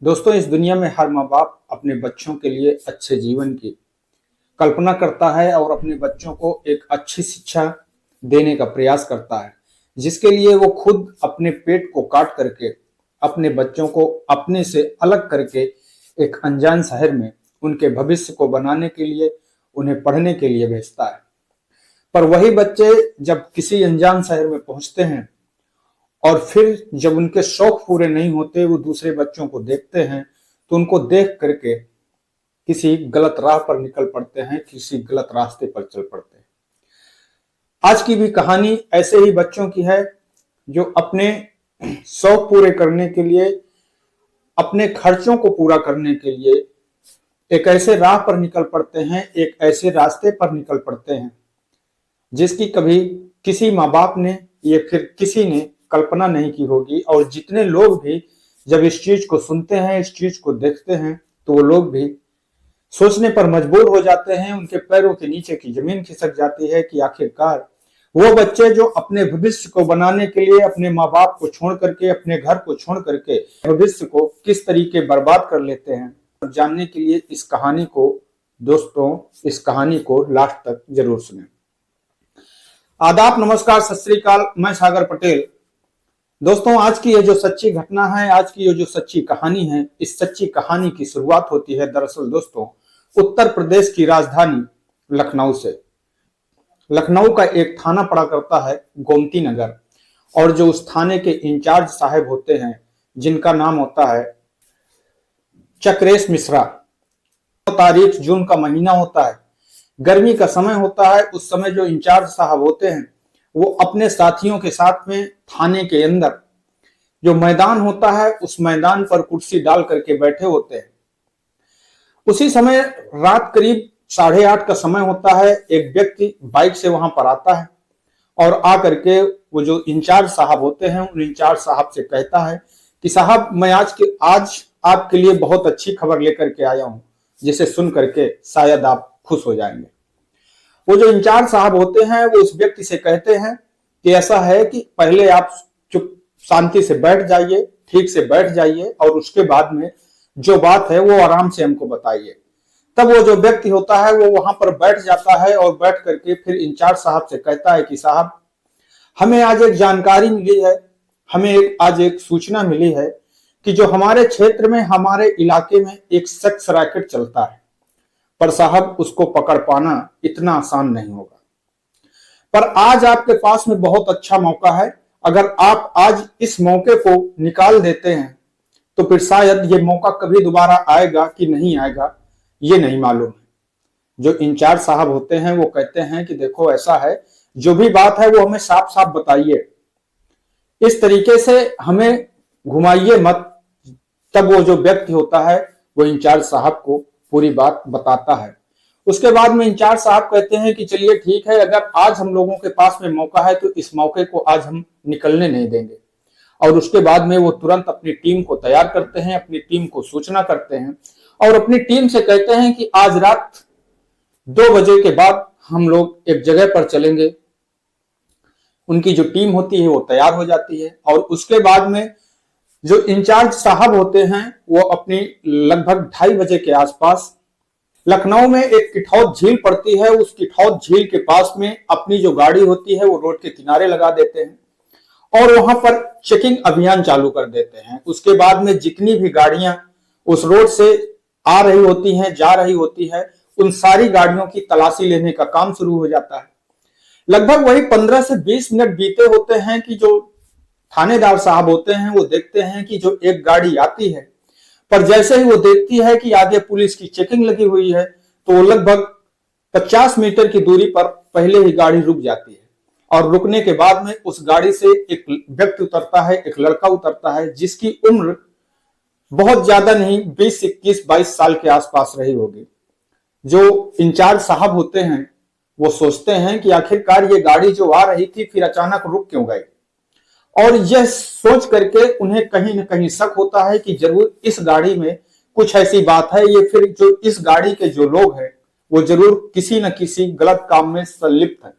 दोस्तों, इस दुनिया में हर माँ बाप अपने बच्चों के लिए अच्छे जीवन की कल्पना करता है और अपने बच्चों को एक अच्छी शिक्षा देने का प्रयास करता है, जिसके लिए वो खुद अपने पेट को काट करके अपने बच्चों को अपने से अलग करके एक अनजान शहर में उनके भविष्य को बनाने के लिए उन्हें पढ़ने के लिए भेजता है। पर वही बच्चे जब किसी अनजान शहर में पहुंचते हैं और फिर जब उनके शौक पूरे नहीं होते, वो दूसरे बच्चों को देखते हैं तो उनको देख करके किसी गलत राह पर निकल पड़ते हैं, किसी गलत रास्ते पर चल पड़ते हैं। आज की भी कहानी ऐसे ही बच्चों की है जो अपने शौक पूरे करने के लिए, अपने खर्चों को पूरा करने के लिए एक ऐसे राह पर निकल पड़ते हैं, एक ऐसे रास्ते पर निकल पड़ते हैं जिसकी कभी किसी माँ बाप ने या फिर किसी ने कल्पना नहीं की होगी। और जितने लोग भी जब इस चीज को सुनते हैं, इस चीज को देखते हैं, तो वो लोग भी सोचने पर मजबूर हो जाते हैं। उनके पैरों के नीचे की जमीन खिसक जाती है कि आखिरकार वो बच्चे जो अपने भविष्य को बनाने के लिए अपने माँ बाप को छोड़ करके, अपने घर को छोड़ करके भविष्य को किस तरीके बर्बाद कर लेते हैं। जानने के लिए इस कहानी को, दोस्तों, इस कहानी को लास्ट तक जरूर सुनें। आदाब, नमस्कार, सत श्री अकाल। मैं सागर पटेल। दोस्तों, आज की ये जो सच्ची घटना है, आज की ये जो सच्ची कहानी है, इस सच्ची कहानी की शुरुआत होती है दरअसल दोस्तों उत्तर प्रदेश की राजधानी लखनऊ से। लखनऊ का एक थाना पड़ा करता है गोमती नगर, और जो उस थाने के इंचार्ज साहब होते हैं जिनका नाम होता है चक्रेश मिश्रा। तारीख जून का महीना होता है, गर्मी का समय होता है। उस समय जो इंचार्ज साहब होते हैं वो अपने साथियों के साथ में थाने के अंदर जो मैदान होता है उस मैदान पर कुर्सी डाल करके बैठे होते हैं। उसी समय रात करीब 8:30 का समय होता है। एक व्यक्ति बाइक से वहां पर आता है और आकर के वो जो इंचार्ज साहब होते हैं उन इंचार्ज साहब से कहता है कि साहब, मैं आज आपके लिए बहुत अच्छी खबर लेकर के आया हूं, जिसे सुन करके शायद आप खुश हो जाएंगे। वो जो इंचार्ज साहब होते हैं वो उस व्यक्ति से कहते हैं कि ऐसा है कि पहले आप चुप शांति से बैठ जाइए, ठीक से बैठ जाइए, और उसके बाद में जो बात है वो आराम से हमको बताइए। तब वो जो व्यक्ति होता है वो वहां पर बैठ जाता है और बैठ करके फिर इंचार्ज साहब से कहता है कि साहब, हमें आज एक जानकारी मिली है, हमें आज एक सूचना मिली है कि जो हमारे क्षेत्र में, हमारे इलाके में एक सेक्स रैकेट चलता है, पर साहब उसको पकड़ पाना इतना आसान नहीं होगा। पर आज आपके पास में बहुत अच्छा मौका है। अगर आप आज इस मौके को निकाल देते हैं तो फिर शायद ये मौका कभी दोबारा आएगा कि नहीं आएगा, ये नहीं मालूम है। जो इंचार्ज साहब होते हैं वो कहते हैं कि देखो, ऐसा है, जो भी बात है वो हमें साफ साफ बताइए, इस तरीके से हमें घुमाइए मत। तब वो जो व्यक्ति होता है वो इंचार्ज साहब को पूरी बात बताता है। उसके बाद में इंचार्ज साहब कहते हैं कि चलिए ठीक है, अगर आज हम लोगों के पास में मौका है तो इस मौके को आज हम निकलने नहीं देंगे। और उसके बाद में वो तुरंत अपनी टीम को तैयार करते हैं, अपनी टीम को सूचना करते हैं और अपनी टीम से कहते हैं कि आज रात 2 बजे के बाद हम लोग एक जगह पर चलेंगे। उनकी जो टीम होती है वो तैयार हो जाती है और उसके बाद में जो इंचार्ज साहब होते हैं वो अपनी लगभग 2:30 बजे के आसपास लखनऊ में एक किठौत झील पड़ती है, उस किठौत झील के पास में अपनी जो गाड़ी होती है वो रोड के किनारे लगा देते हैं और वहां पर चेकिंग अभियान चालू कर देते हैं। उसके बाद में जितनी भी गाड़ियां उस रोड से आ रही होती हैं, जा रही होती है, उन सारी गाड़ियों की तलाशी लेने का काम शुरू हो जाता है। लगभग वही 15 से 20 मिनट बीते होते हैं कि जो थानेदार साहब होते हैं वो देखते हैं कि जो एक गाड़ी आती है, पर जैसे ही वो देखती है कि आगे पुलिस की चेकिंग लगी हुई है तो वो लगभग 50 मीटर की दूरी पर पहले ही गाड़ी रुक जाती है। और रुकने के बाद में उस गाड़ी से एक व्यक्ति उतरता है, एक लड़का उतरता है जिसकी उम्र बहुत ज्यादा नहीं, 20, 21, 22 साल के आसपास रही होगी। जो इंचार्ज साहब होते हैं वो सोचते हैं कि आखिरकार ये गाड़ी जो आ रही थी फिर अचानक रुक क्यों गई, और यह सोच करके उन्हें कहीं न कहीं शक होता है कि जरूर इस गाड़ी में कुछ ऐसी बात है, ये फिर जो इस गाड़ी के जो लोग हैं वो जरूर किसी न किसी गलत काम में संलिप्त है।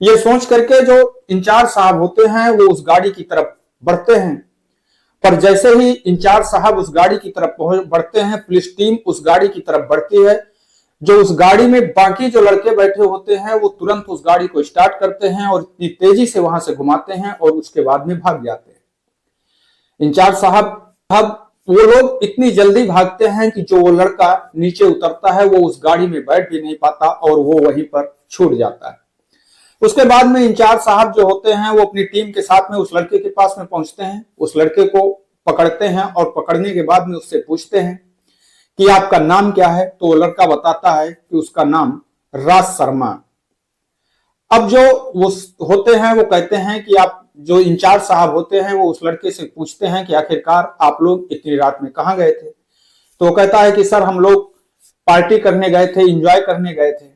ये सोच करके जो इंचार्ज साहब होते हैं वो उस गाड़ी की तरफ बढ़ते हैं पर जैसे ही इंचार्ज साहब उस गाड़ी की तरफ बढ़ते हैं, पुलिस टीम उस गाड़ी की तरफ बढ़ती है। जो उस गाड़ी में बाकी जो लड़के बैठे होते हैं वो तुरंत उस गाड़ी को स्टार्ट करते हैं और इतनी तेजी से वहां से घुमाते हैं और उसके बाद में भाग जाते हैं। इंचार्ज साहब वो लोग इतनी जल्दी भागते हैं कि जो वो लड़का नीचे उतरता है वो उस गाड़ी में बैठ भी नहीं पाता और वो वहीं पर छूट जाता है। उसके बाद में इंचार्ज साहब जो होते हैं वो अपनी टीम के साथ में उस लड़के के पास में पहुंचते हैं, उस लड़के को पकड़ते हैं और पकड़ने के बाद में उससे पूछते हैं कि आपका नाम क्या है। तो वो लड़का बताता है कि उसका नाम राज शर्मा। अब जो वो होते हैं वो कहते हैं कि आप जो इंचार्ज साहब होते हैं वो उस लड़के से पूछते हैं कि आखिरकार आप लोग इतनी रात में कहां गए थे। तो वो कहता है कि सर हम लोग पार्टी करने गए थे, एंजॉय करने गए थे।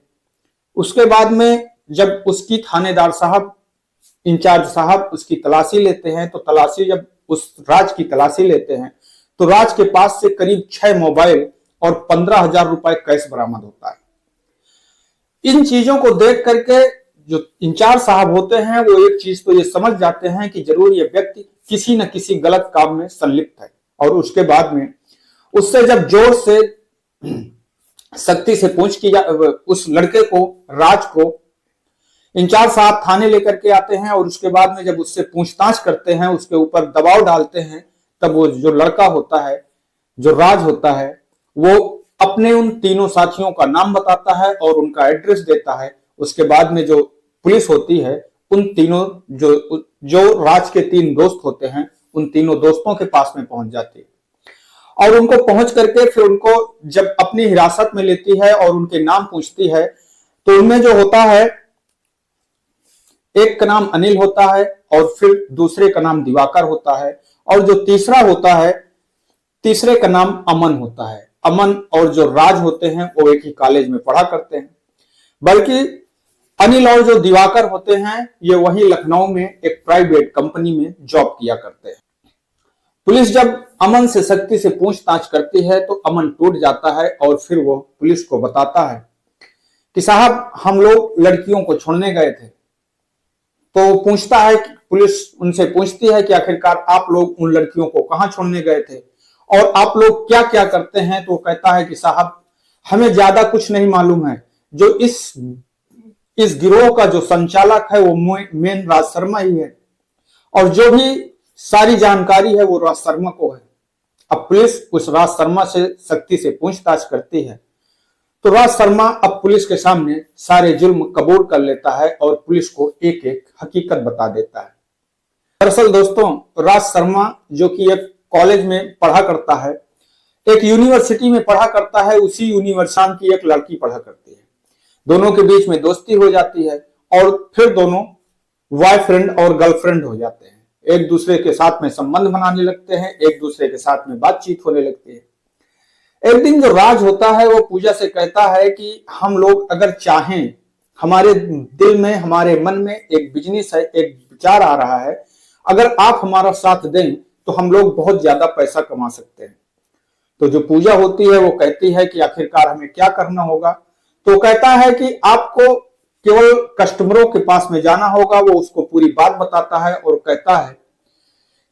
उसके बाद में जब उसकी थानेदार साहब, इंचार्ज साहब उसकी तलाशी लेते हैं, तो तलाशी जब उस राज की तलाशी लेते हैं तो राज के पास से करीब 6 मोबाइल और 15,000 रुपए कैश बरामद होता है। इन चीजों को देख करके जो इंचार्ज साहब होते हैं वो एक चीज तो ये समझ जाते हैं कि जरूर ये व्यक्ति किसी न किसी गलत काम में संलिप्त है। और उसके बाद में उससे जब जोर से सख्ती से पूछ की उस लड़के को, राज को, इंचार्ज साहब थाने लेकर के आते हैं और उसके बाद में जब उससे पूछताछ करते हैं, उसके ऊपर दबाव डालते हैं, तब वो जो लड़का होता है, जो राज होता है, वो अपने उन तीनों साथियों का नाम बताता है और उनका एड्रेस देता है। उसके बाद में जो पुलिस होती है उन तीनों जो राज के 3 दोस्त होते हैं उन तीनों दोस्तों के पास में पहुंच जाती है और उनको पहुंच करके फिर उनको जब अपनी हिरासत में लेती है और उनके नाम पूछती है तो उनमें जो होता है, एक का नाम अनिल होता है और फिर दूसरे का नाम दिवाकर होता है और जो तीसरा होता है, तीसरे का नाम अमन होता है। अमन और जो राज होते हैं वो एक ही कॉलेज में पढ़ा करते हैं, बल्कि अनिल और जो दिवाकर होते हैं ये वही लखनऊ में एक प्राइवेट कंपनी में जॉब किया करते हैं। पुलिस जब अमन से सख्ती से पूछताछ करती है तो अमन टूट जाता है और फिर वो पुलिस को बताता है कि साहब हम लोग लड़कियों को छोड़ने गए थे। तो पूछता है कि पुलिस उनसे पूछती है कि आखिरकार आप लोग उन लड़कियों को कहां छोड़ने गए थे और आप लोग क्या क्या करते हैं। तो कहता है कि साहब हमें ज्यादा कुछ नहीं मालूम है, जो इस गिरोह का जो संचालक है वो मेन राज शर्मा ही है और जो भी सारी जानकारी है वो राज शर्मा को है। अब पुलिस उस राज शर्मा से सख्ती से पूछताछ करती है तो राज शर्मा अब पुलिस के सामने सारे जुल्म कबूल कर लेता है और पुलिस को एक एक हकीकत बता देता है। दरअसल दोस्तों, राज शर्मा जो कि एक कॉलेज में पढ़ा करता है, एक यूनिवर्सिटी में पढ़ा करता है, उसी यूनिवर्सिटी की एक लड़की पढ़ा करती है। दोनों के बीच में दोस्ती हो जाती है और फिर दोनों बॉयफ्रेंड और गर्लफ्रेंड हो जाते हैं, एक दूसरे के साथ में संबंध बनाने लगते हैं, एक दूसरे के साथ में बातचीत होने लगती है। एक दिन जो राज होता है वो पूजा से कहता है कि हम लोग अगर चाहें, हमारे दिल में, हमारे मन में एक बिजनेस है, एक विचार आ रहा है, अगर आप हमारा साथ दें तो हम लोग बहुत ज्यादा पैसा कमा सकते हैं। तो जो पूजा होती है वो कहती है कि आखिरकार हमें क्या करना होगा। तो कहता है कि आपको केवल कस्टमरों के पास में जाना होगा। वो उसको पूरी बात बताता है और कहता है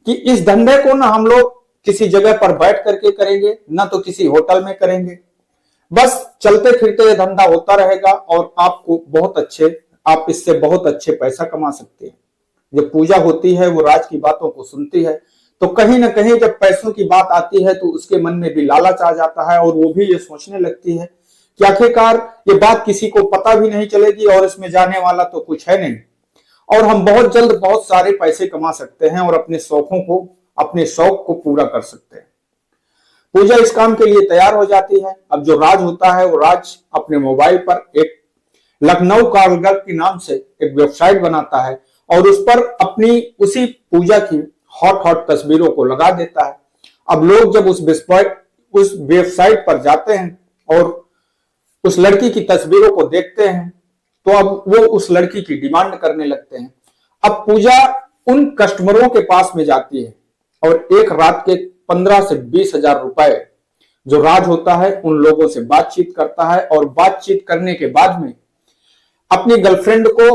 कि इस धंधे को ना हम लोग किसी जगह पर बैठ करके करेंगे, ना तो किसी होटल में करेंगे, बस चलते फिरते ये धंधा होता रहेगा और आप इससे बहुत अच्छे पैसा कमा सकते हैं। जब पूजा होती है वो राज की बातों को सुनती है तो कहीं ना कहीं जब पैसों की बात आती है तो उसके मन में भी लालच आ जाता है और वो भी ये सोचने लगती है कि आखिरकार ये बात किसी को पता भी नहीं चलेगी और इसमें जाने वाला तो कुछ है नहीं और हम बहुत जल्द बहुत सारे पैसे कमा सकते हैं और अपने शौक को पूरा कर सकते हैं। पूजा इस काम के लिए तैयार हो जाती है। अब जो राज होता है वो राज अपने मोबाइल पर एक लखनऊ कारगर के नाम से एक वेबसाइट बनाता है और उस पर अपनी उसी पूजा की हॉट तस्वीरों को लगा देता है। अब लोग जब उस वेबसाइट पर जाते हैं और उस लड़की की तस्वीरों को देखते हैं तो अब वो उस लड़की की डिमांड करने लगते हैं। अब पूजा उन कस्टमरों के पास में जाती है और एक रात के 15 से 20 हजार रुपए जो राज होता है उन लोगों से बातचीत करता है और बातचीत करने के बाद में अपनी गर्लफ्रेंड को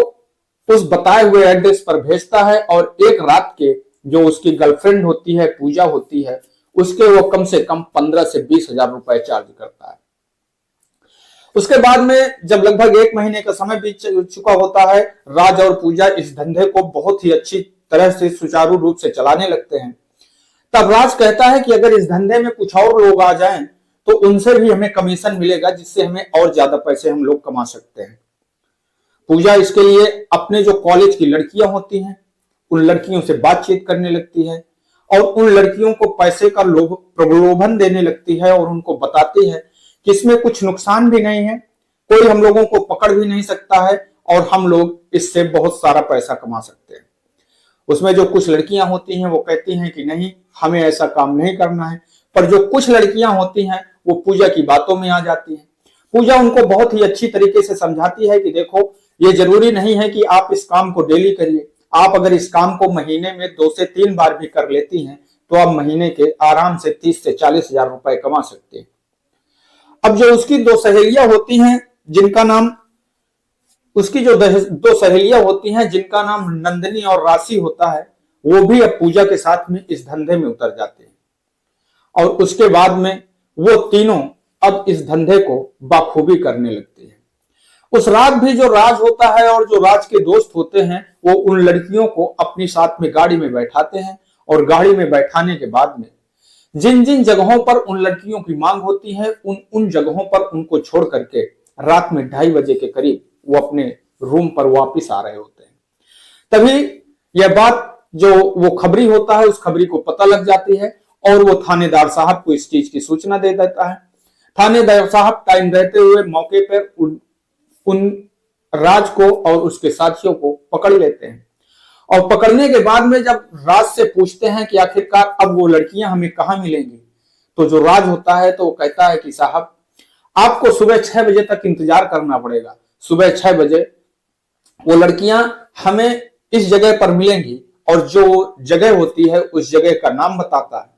उस बताए हुए एड्रेस पर भेजता है और एक रात के जो उसकी गर्लफ्रेंड होती है, पूजा होती है, उसके वो कम से कम 15 से 20 हजार रुपए चार्ज करता है। उसके बाद में जब लगभग 1 महीने का समय बीत चुका होता है, राज और पूजा इस धंधे को बहुत ही अच्छी तरह से सुचारू रूप से चलाने लगते हैं। तब राज कहता है कि अगर इस धंधे में कुछ और लोग आ जाएं तो उनसे भी हमें कमीशन मिलेगा, जिससे हमें और ज्यादा पैसे हम लोग कमा सकते हैं। पूजा इसके लिए अपने जो कॉलेज की लड़कियां होती हैं उन लड़कियों से बातचीत करने लगती है और उन लड़कियों को पैसे का प्रलोभन देने लगती है और उनको बताती है कि इसमें कुछ नुकसान भी नहीं है, कोई हम लोगों को पकड़ भी नहीं सकता है और हम लोग इससे बहुत सारा पैसा कमा सकते हैं। उसमें जो कुछ लड़कियां होती हैं वो कहती हैं कि नहीं, हमें ऐसा काम नहीं करना है, पर जो कुछ लड़कियां होती हैं वो पूजा की बातों में आ जाती हैं। पूजा उनको बहुत ही अच्छी तरीके से समझाती है कि देखो, ये जरूरी नहीं है कि आप इस काम को डेली करिए, आप अगर इस काम को महीने में 2 से 3 बार भी कर लेती हैं तो आप महीने के आराम से 30 से 40 हजार रुपए कमा सकते हैं। अब जो उसकी 2 सहेलियां होती हैं जिनका नाम उसकी जो 2 सहेलियां होती हैं जिनका नाम नंदिनी और राशि होता है, वो भी अब पूजा के साथ में इस धंधे में उतर जाते हैं और उसके बाद में वो तीनों अब इस धंधे को बाखूबी करने लगते हैं। उस रात भी जो राज होता है और जो राज के दोस्त होते हैं वो उन लड़कियों को अपनी साथ में गाड़ी में बैठाते हैं और गाड़ी में बैठाने के बाद में जिन जिन जगहों पर उन लड़कियों की मांग होती है उन जगहों पर उनको छोड़ करके रात में 2:30 बजे के करीब वो अपने रूम पर वापस आ रहे होते हैं। तभी यह बात जो वो खबरी होता है उस खबरी को पता लग जाती है और वो थानेदार साहब को इस चीज की सूचना दे देता है। थानेदार साहब टाइम रहते हुए मौके पर उन राज को और उसके साथियों को पकड़ लेते हैं और पकड़ने के बाद में जब राज से पूछते हैं कि आखिरकार अब वो लड़कियां हमें कहां मिलेंगी, तो जो राज होता है तो वो कहता है कि साहब, आपको सुबह 6 बजे तक इंतजार करना पड़ेगा। सुबह 6 बजे वो लड़कियां हमें इस जगह पर मिलेंगी और जो जगह होती है उस जगह का नाम बताता है।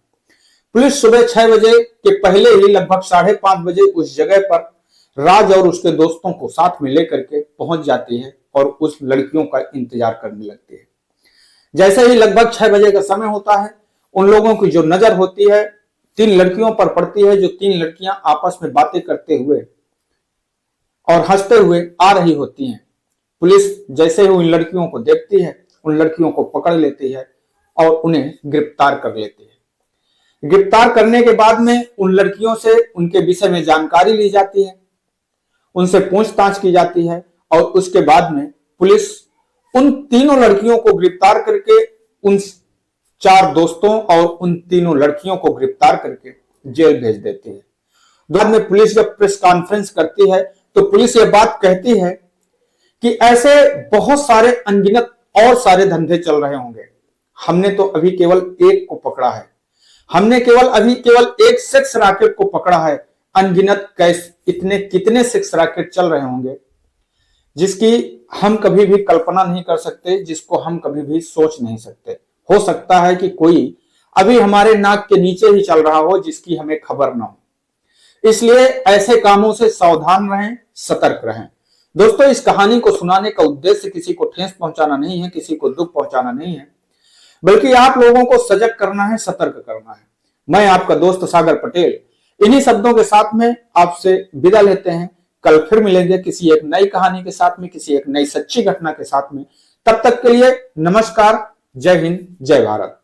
पुलिस सुबह 6 बजे के पहले ही लगभग 5:30 बजे उस जगह पर राज और उसके दोस्तों को साथ में लेकर के पहुंच जाती है और उस लड़कियों का इंतजार करने लगती है। जैसे ही लगभग 6 बजे का समय होता है, उन लोगों की जो नजर होती है 3 लड़कियों पर पड़ती है, जो 3 लड़कियां आपस में बातें करते हुए और हंसते हुए आ रही होती हैं। पुलिस जैसे ही उन लड़कियों को देखती है, उन लड़कियों को पकड़ लेती है और उन्हें गिरफ्तार कर लेती है। गिरफ्तार करने के बाद में उन लड़कियों से उनके विषय में जानकारी ली जाती है, उनसे पूछताछ की जाती है और उसके बाद में पुलिस उन तीनों लड़कियों को गिरफ्तार करके उन 4 दोस्तों और उन तीनों लड़कियों को गिरफ्तार करके जेल भेज देती है। बाद में पुलिस जब प्रेस कॉन्फ्रेंस करती है तो पुलिस ये बात कहती है कि ऐसे बहुत सारे अनगिनत और सारे धंधे चल रहे होंगे, हमने तो अभी केवल एक को पकड़ा है, हमने केवल एक सेक्स रैकेट को पकड़ा है, अनगिनत इतने कितने सेक्स रैकेट चल रहे होंगे जिसकी हम कभी भी कल्पना नहीं कर सकते, जिसको हम कभी भी सोच नहीं सकते। हो सकता है कि कोई अभी हमारे नाक के नीचे ही चल रहा हो जिसकी हमें खबर ना हो। इसलिए ऐसे कामों से सावधान रहें, सतर्क रहें। दोस्तों, इस कहानी को सुनाने का उद्देश्य किसी को ठेस पहुंचाना नहीं है, किसी को दुख पहुंचाना नहीं है, बल्कि आप लोगों को सजग करना है, सतर्क करना है। मैं आपका दोस्त सागर पटेल इन्हीं शब्दों के साथ में आपसे विदा लेते हैं। कल फिर मिलेंगे किसी एक नई कहानी के साथ में, किसी एक नई सच्ची घटना के साथ में। तब तक के लिए नमस्कार, जय हिंद, जय भारत।